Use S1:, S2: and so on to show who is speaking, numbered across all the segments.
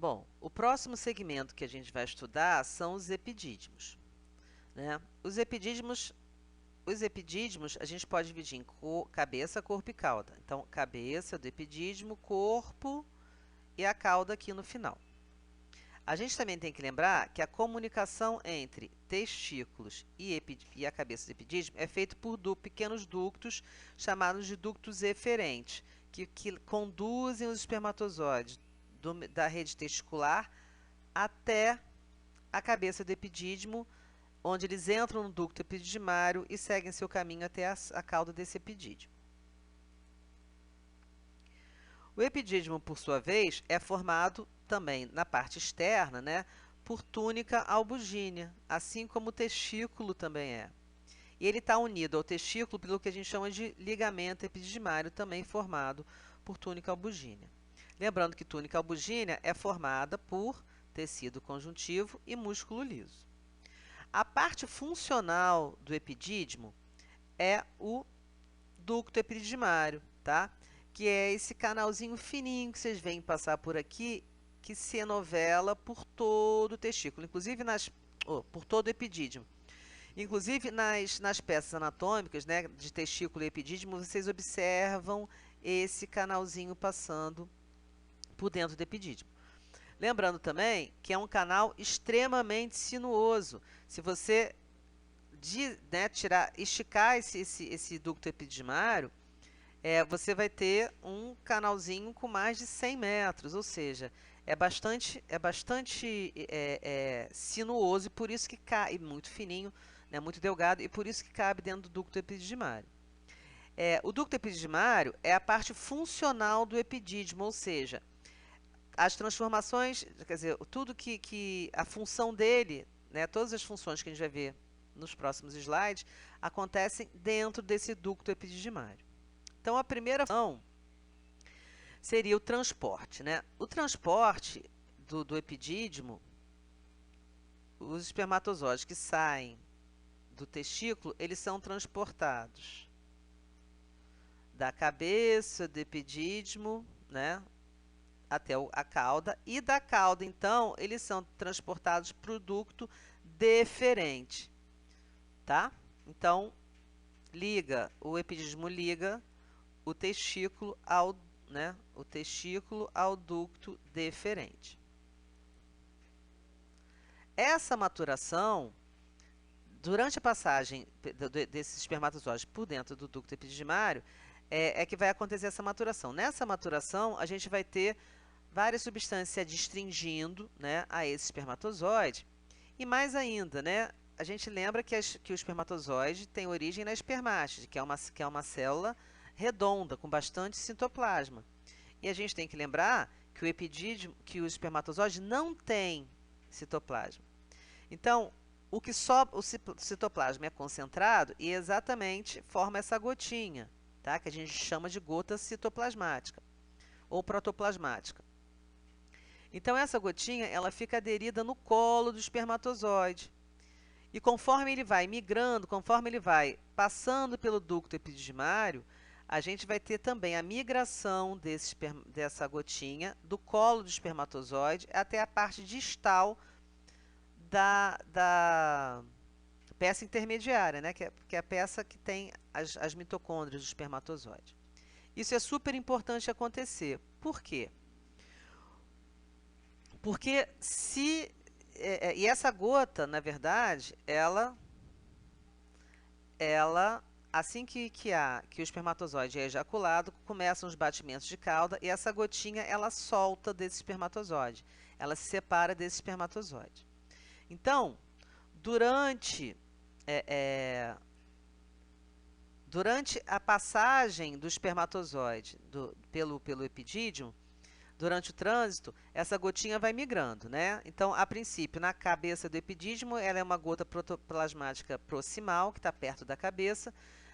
S1: Bom, o próximo segmento que a gente vai estudar são os epidídimos, né? Os epidídimos a gente pode dividir em cabeça, corpo e cauda. Então, cabeça do epidídimo, corpo e a cauda aqui no final. A gente também tem que lembrar que a comunicação entre testículos e a cabeça do epidídimo é feita por pequenos ductos chamados de ductos eferentes, que conduzem os espermatozoides da rede testicular até a cabeça do epidídimo, onde eles entram no ducto epididimário e seguem seu caminho até a cauda desse epidídimo. O epidídimo, por sua vez, é formado também na parte externa, né, por túnica albugínea, assim como o testículo também é. E ele está unido ao testículo pelo que a gente chama de ligamento epididimário, também formado por túnica albugínea. Lembrando que túnica albugínea é formada por tecido conjuntivo e músculo liso. A parte funcional do epidídimo é o ducto epididimário, tá? Que é esse canalzinho fininho que vocês veem passar por aqui, que se enovela por todo o testículo, inclusive por todo o epidídimo. Inclusive nas peças anatômicas, né, de testículo e epidídimo, vocês observam esse canalzinho passando por dentro do epidídimo. Lembrando também que é um canal extremamente sinuoso. Se você esticar esse ducto epididimário, você vai ter um canalzinho com mais de 100 metros, ou seja, é bastante sinuoso e por isso que cai, muito fininho, né, muito delgado, e por isso que cabe dentro do ducto epididimário. O ducto epididimário é a parte funcional do epidídimo, ou seja, as transformações, quer dizer, tudo a função dele, né, todas as funções que a gente vai ver nos próximos slides, acontecem dentro desse ducto epididimário. Então, a primeira função seria o transporte, né? O transporte do epidídimo, os espermatozoides que saem do testículo, eles são transportados da cabeça do epidídimo, né, até a cauda, e da cauda, então, eles são transportados para o ducto deferente, tá? Então, o epidídimo liga o testículo ao ducto deferente. Essa maturação, durante a passagem desses espermatozoides por dentro do ducto epididimário, é que vai acontecer essa maturação. Nessa maturação, a gente vai ter várias substâncias se adstringindo, né, a esse espermatozoide. E mais ainda, né, a gente lembra que o espermatozoide tem origem na espermátide, que é uma célula redonda, com bastante citoplasma. E a gente tem que lembrar que o espermatozoide não tem citoplasma. Então, o citoplasma é concentrado e exatamente forma essa gotinha, tá? Que a gente chama de gota citoplasmática ou protoplasmática. Então, essa gotinha ela fica aderida no colo do espermatozoide. E conforme ele vai migrando, conforme ele vai passando pelo ducto epididimário, a gente vai ter também a migração dessa gotinha do colo do espermatozoide até a parte distal da peça intermediária, né? que é a peça que tem as mitocôndrias do espermatozoide. Isso é super importante acontecer. Por quê? Porque e essa gota, na verdade, ela assim que o espermatozoide é ejaculado, começam os batimentos de cauda e essa gotinha ela solta desse espermatozoide. Ela se separa desse espermatozoide. Então, durante a passagem do espermatozoide pelo epidídimo, durante o trânsito, essa gotinha vai migrando, né? Então, a princípio, na cabeça do epidídimo, ela é uma gota protoplasmática proximal, que está perto da cabeça.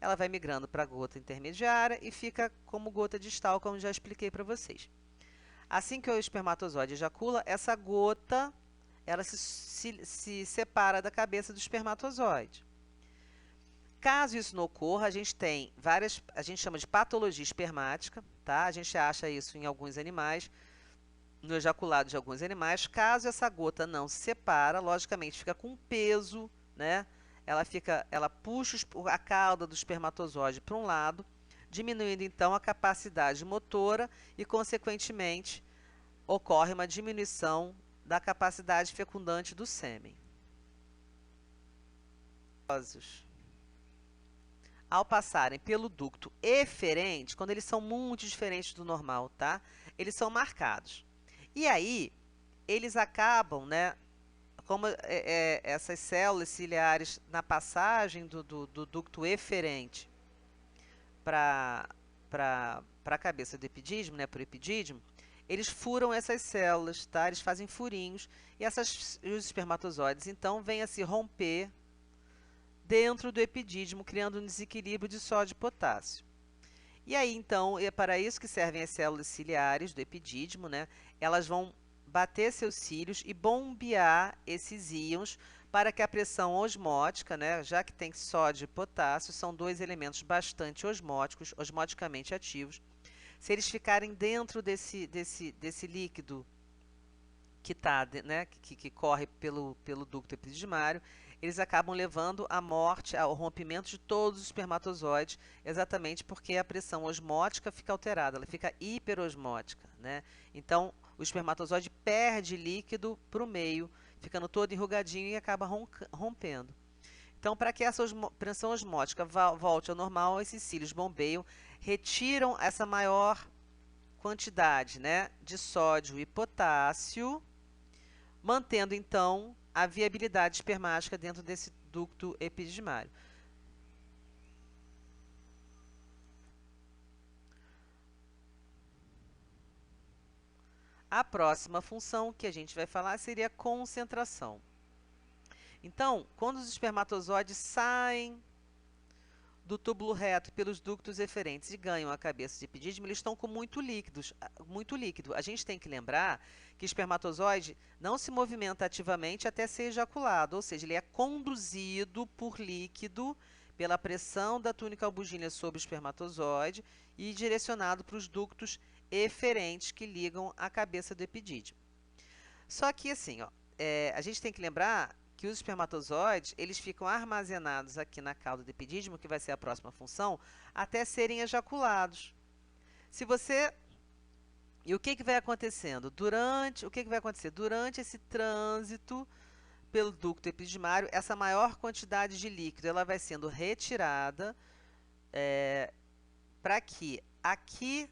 S1: Ela vai migrando para a gota intermediária e fica como gota distal, como já expliquei para vocês. Assim que o espermatozoide ejacula, essa gota ela se separa da cabeça do espermatozoide. Caso isso não ocorra, a gente tem a gente chama de patologia espermática, tá? A gente acha isso em alguns animais, no ejaculado de alguns animais. Caso essa gota não se separa, logicamente fica com peso, né? Ela puxa a cauda do espermatozoide para um lado, diminuindo então a capacidade motora e, consequentemente, ocorre uma diminuição da capacidade fecundante do sêmen. Ao passarem pelo ducto eferente, quando eles são muito diferentes do normal, tá? Eles são marcados. E aí, eles acabam, né? Como essas células ciliares, na passagem do ducto eferente para a cabeça do epidídimo, né? Para o epidídimo, eles furam essas células, tá? Eles fazem furinhos e os espermatozoides, então, vêm a se romper dentro do epidídimo, criando um desequilíbrio de sódio e potássio. E aí, então, é para isso que servem as células ciliares do epidídimo, né? Elas vão bater seus cílios e bombear esses íons para que a pressão osmótica, né? Já que tem sódio e potássio, são dois elementos bastante osmóticos, osmoticamente ativos. Se eles ficarem dentro desse líquido que né, que corre pelo ducto epididimário, eles acabam levando à morte, ao rompimento de todos os espermatozoides, exatamente porque a pressão osmótica fica alterada, ela fica hiperosmótica, né? Então, o espermatozoide perde líquido para o meio, ficando todo enrugadinho e acaba rompendo. Então, para que essa pressão osmótica volte ao normal, esses cílios bombeiam, retiram essa maior quantidade, né, de sódio e potássio, mantendo, então, a viabilidade espermática dentro desse ducto epididimário. A próxima função que a gente vai falar seria a concentração. Então, quando os espermatozoides saem do túbulo reto pelos ductos eferentes e ganham a cabeça de epidídimo, eles estão com muito líquido. A gente tem que lembrar que o espermatozoide não se movimenta ativamente até ser ejaculado, ou seja, ele é conduzido por líquido pela pressão da túnica albugínea sobre o espermatozoide e direcionado para os ductos eferentes que ligam a cabeça do epidídimo. Só que assim, ó, a gente tem que lembrar que os espermatozoides, eles ficam armazenados aqui na cauda do epidídimo, que vai ser a próxima função, até serem ejaculados. Se você... E o que vai acontecendo? O que vai acontecer? Durante esse trânsito pelo ducto epididimário, essa maior quantidade de líquido ela vai sendo retirada para que aqui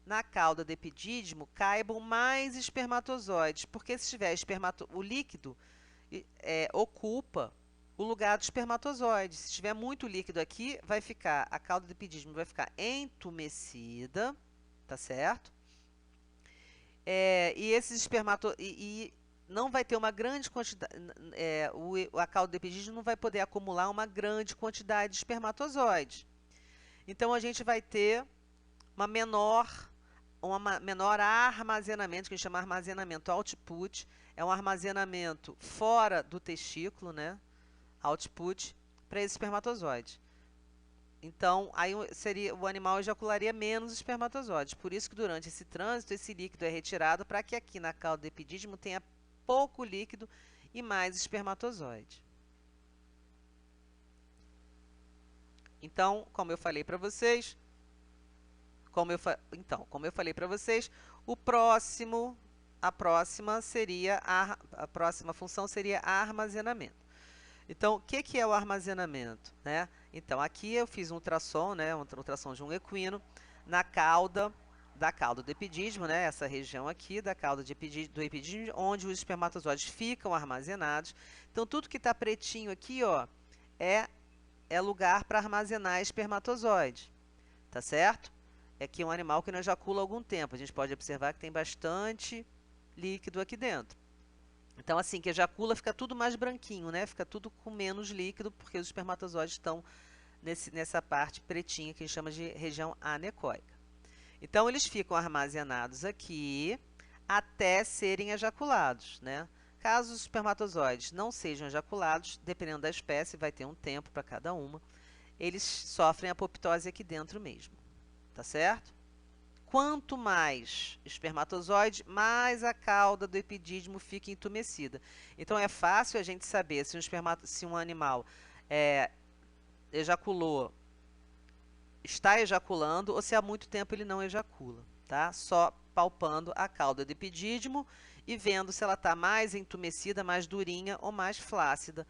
S1: na cauda do epidídimo caibam mais espermatozoides, porque se tiver o líquido ocupa o lugar do espermatozoide. Se tiver muito líquido aqui, a cauda do epidídimo vai ficar entumecida, tá certo? E esses espermatozoides não vai ter uma grande quantidade, a cauda do epidídimo não vai poder acumular uma grande quantidade de espermatozoides. Então, a gente vai ter uma menor armazenamento, que a gente chama de armazenamento output, é um armazenamento fora do testículo, né? Output, para esse espermatozoide. Então, aí o animal ejacularia menos espermatozoides. Por isso que durante esse trânsito, esse líquido é retirado para que aqui na cauda do epidídimo tenha pouco líquido e mais espermatozoide. Então, como eu falei para vocês, como eu falei para vocês, a próxima função seria armazenamento. Então, o que é o armazenamento, né? Então, aqui eu fiz um ultrassom, né, um ultrassom de um equino na cauda do epidídimo, né, essa região aqui da cauda do epidídimo, onde os espermatozoides ficam armazenados. Então, tudo que está pretinho aqui, ó, é lugar para armazenar espermatozoide, tá certo? É que é um animal que não ejacula há algum tempo. A gente pode observar que tem bastante líquido aqui dentro. Então, assim, que ejacula, fica tudo mais branquinho, né? Fica tudo com menos líquido, porque os espermatozoides estão nessa parte pretinha que a gente chama de região anecoica. Então, eles ficam armazenados aqui até serem ejaculados, né? Caso os espermatozoides não sejam ejaculados, dependendo da espécie, vai ter um tempo para cada uma, eles sofrem apoptose aqui dentro mesmo, tá certo? quanto mais espermatozoide, mais a cauda do epidídimo fica entumecida. Então é fácil a gente saber se um animal ejaculou, está ejaculando ou se há muito tempo ele não ejacula, tá? Só palpando a cauda do epidídimo e vendo se ela está mais entumecida, mais durinha ou mais flácida.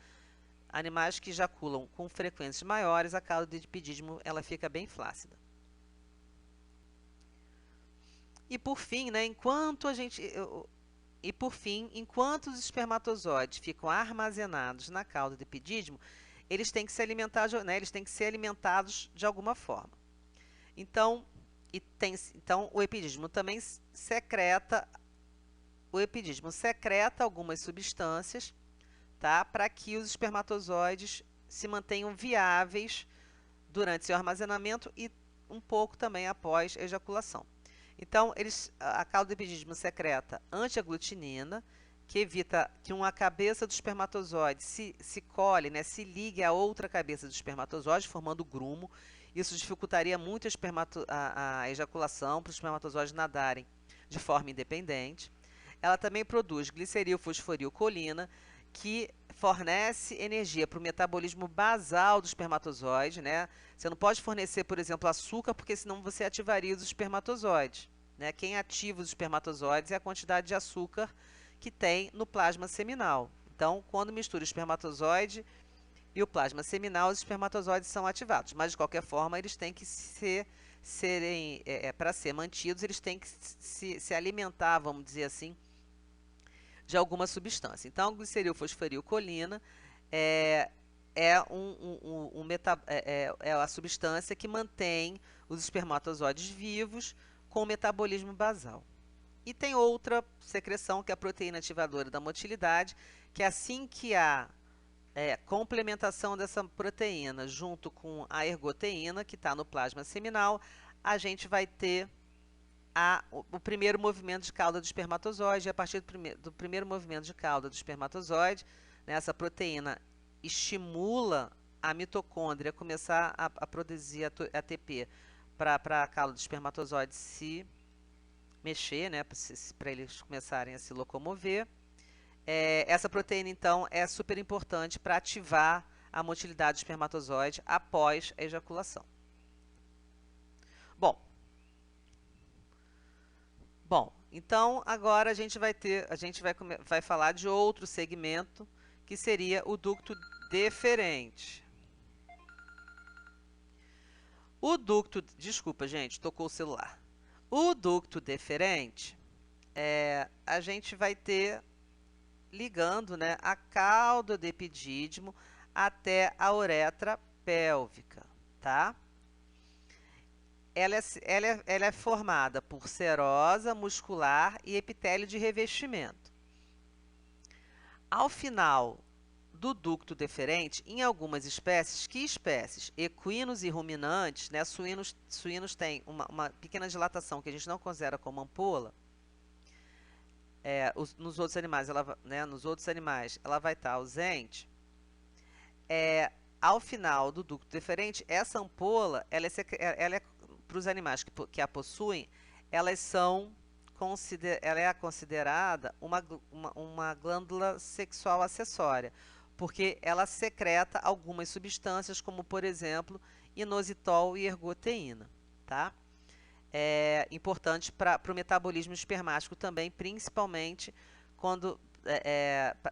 S1: Animais que ejaculam com frequências maiores, a cauda do epidídimo ela fica bem flácida. E por fim, né, enquanto os espermatozoides ficam armazenados na cauda do epidídimo, eles têm que se alimentar, né, eles têm que ser alimentados de alguma forma. Então, o epidídimo também secreta algumas substâncias, tá, para que os espermatozoides se mantenham viáveis durante seu armazenamento e um pouco também após a ejaculação. Então, a cauda do epidídimo secreta antiaglutinina, que evita que uma cabeça do espermatozoide se cole, né, se ligue a outra cabeça do espermatozoide, formando grumo. Isso dificultaria muito a ejaculação para os espermatozoides nadarem de forma independente. Ela também produz glicerilfosforilcolina, que fornece energia para o metabolismo basal do espermatozoide, né? Você não pode fornecer, por exemplo, açúcar, porque senão você ativaria os espermatozoides, né? Quem ativa os espermatozoides é a quantidade de açúcar que tem no plasma seminal. Então, quando mistura o espermatozoide e o plasma seminal, os espermatozoides são ativados. Mas, de qualquer forma, eles têm que para ser mantidos, eles têm que se alimentar, vamos dizer assim, de alguma substância. Então, a glicerilfosforilcolina é a substância que mantém os espermatozoides vivos com o metabolismo basal. E tem outra secreção, que é a proteína ativadora da motilidade, que assim que há complementação dessa proteína junto com a ergoteína, que está no plasma seminal, a gente vai ter o primeiro movimento de cauda do espermatozoide. E a partir do primeiro movimento de cauda do espermatozoide, né, essa proteína estimula a mitocôndria a começar a produzir ATP para a cauda do espermatozoide se mexer, né, para eles começarem a se locomover. Essa proteína, então, é super importante para ativar a motilidade do espermatozoide após a ejaculação. Bom, então agora a gente vai falar de outro segmento, que seria o ducto deferente. Desculpa, gente, tocou o celular. O ducto deferente, a gente vai ter ligando, né, a cauda do epidídimo até a uretra pélvica, tá? Ela é formada por serosa muscular e epitélio de revestimento. Ao final do ducto deferente, em algumas espécies, que espécies? Equinos e ruminantes, né? Suínos têm uma pequena dilatação que a gente não considera como ampola. Nos outros animais, ela vai estar ausente. Ao final do ducto deferente, essa ampola, ela é para os animais que a possuem, ela é considerada uma glândula sexual acessória, porque ela secreta algumas substâncias, como, por exemplo, inositol e ergoteína, tá? É importante para o metabolismo espermático também, principalmente quando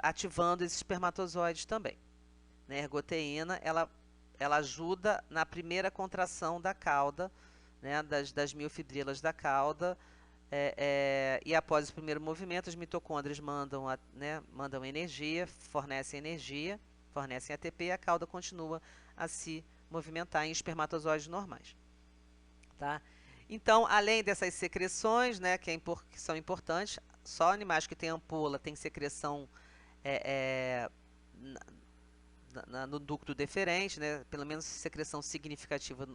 S1: ativando esses espermatozoides também. Né? A ergoteína, ela ajuda na primeira contração da cauda, né, das miofibrilas da cauda, e após o primeiro movimento, as mitocôndrias mandam energia, fornecem ATP, e a cauda continua a se movimentar em espermatozoides normais. Tá? Então, além dessas secreções, né, que são importantes, só animais que têm ampola têm secreção no ducto deferente, né, pelo menos secreção significativa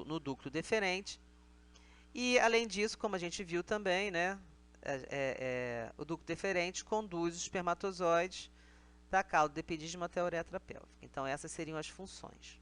S1: no ducto deferente. E, além disso, como a gente viu também, né, o ducto deferente conduz os espermatozoides da cauda do epidídimo até a uretra pélvica. Então, essas seriam as funções.